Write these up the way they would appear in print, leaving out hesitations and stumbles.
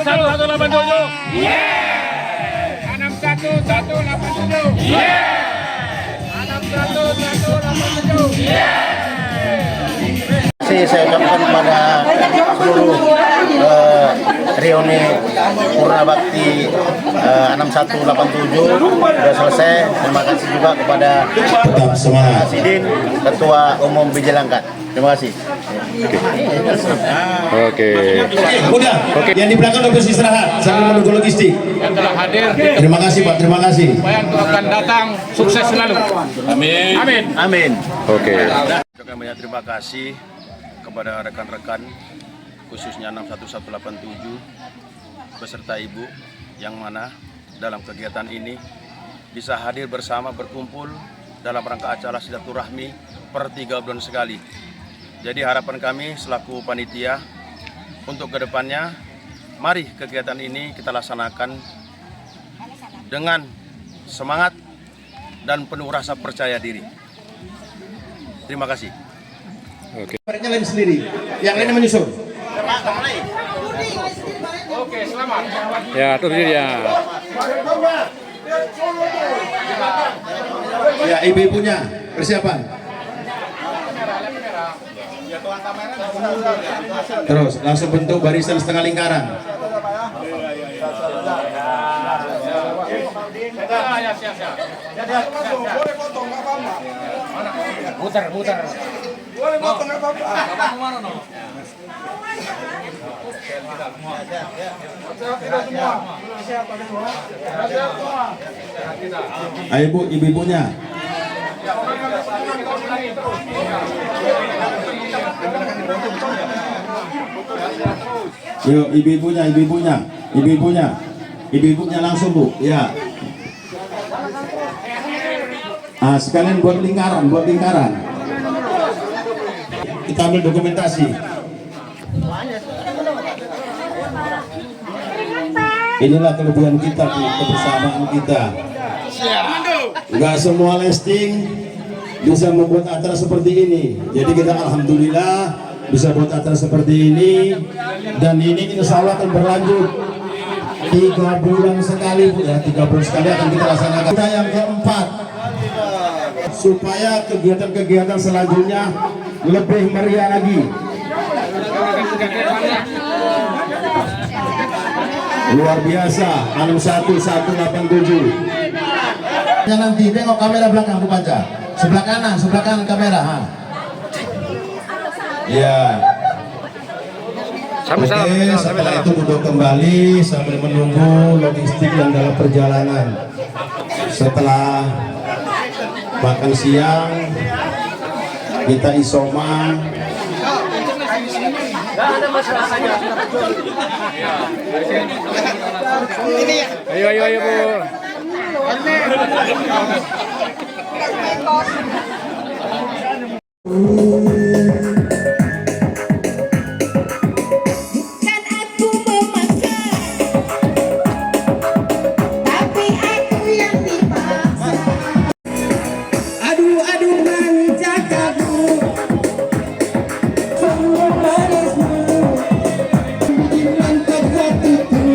6187. Yeah. 61187. Yeah. 61187. Yeah. Saya ucapkan kepada seluruh reuni Purna Bakti 6187 sudah selesai. Terima kasih juga kepada Sidin, Ketua Umum Bijilangkat. Terima kasih. Oke. Udah. Yang di belakang udah beristirahat sambil menunggu logistik. Yang telah hadir, Terima kasih Pak, terima kasih. yang akan datang, sukses selalu. Amin. Amin. Amin. Oke. Ucapkan banyak terima kasih kepada rekan-rekan khususnya 61187 beserta Ibu yang mana dalam kegiatan ini bisa hadir bersama berkumpul dalam rangka acara silaturahmi per 3 bulan sekali. Jadi harapan kami selaku panitia untuk kedepannya, mari kegiatan ini kita laksanakan dengan semangat dan penuh rasa percaya diri. Terima kasih. Oke. Mereka lain sendiri, yang lainnya menyusul. Oke, selamat. Ya, terus ya. Ya, ibu-ibunya persiapan. Terus langsung bentuk barisan setengah lingkaran. Muter. Boleh potong nggak apa-apa. Ayo Bu, ibu-ibunya. Yuk, ibu-ibunya langsung Bu, ya. Ah, sekalian buat lingkaran. Kita ambil dokumentasi. Inilah kelebihan kita, kebersamaan kita. Enggak semua listing bisa membuat acara seperti ini. Jadi kita alhamdulillah bisa buat acara seperti ini, dan ini insya Allah akan berlanjut 3 bulan sekali Bu ya. 3 bulan sekali akan kita laksanakan. Kita yang keempat, supaya kegiatan-kegiatan selanjutnya lebih meriah lagi. Luar biasa, 61187. Nanti tengok kamera belakang Bu Panca. Sebelah kanan kamera. Ha. Ya. Oke, setelah itu duduk kembali sambil menunggu logistik yang dalam perjalanan. Setelah makan siang, kita isoma. Ayo Bu. Bukan aku memaksa, tapi aku yang dipaksa. Aduh manjakanmu, semua manismu, mantap hatiku.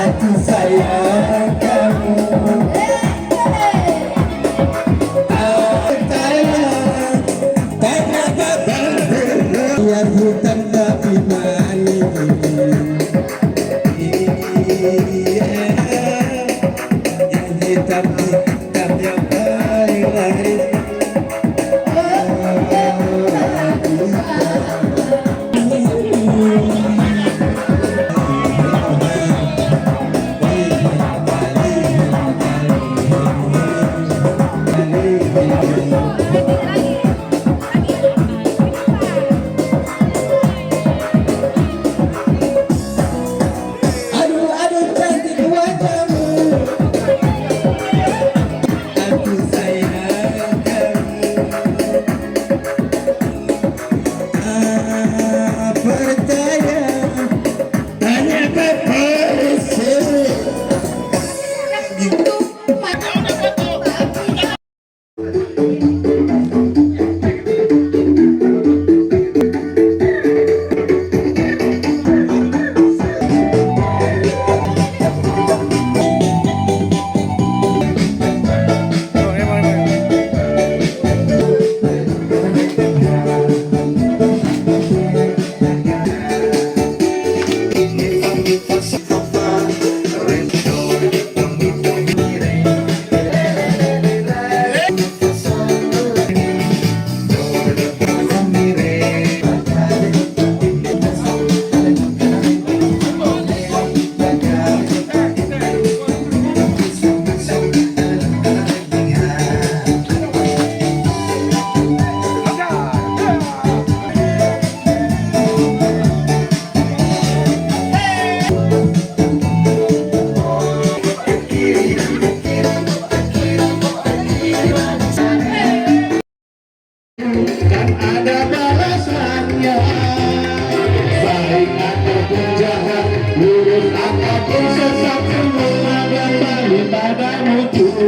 Aku sayang kamu. Biar hutan tapi mani. Yang hitam yang paling lahir. Aduh cantik wajahmu. Aku sayang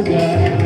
semoga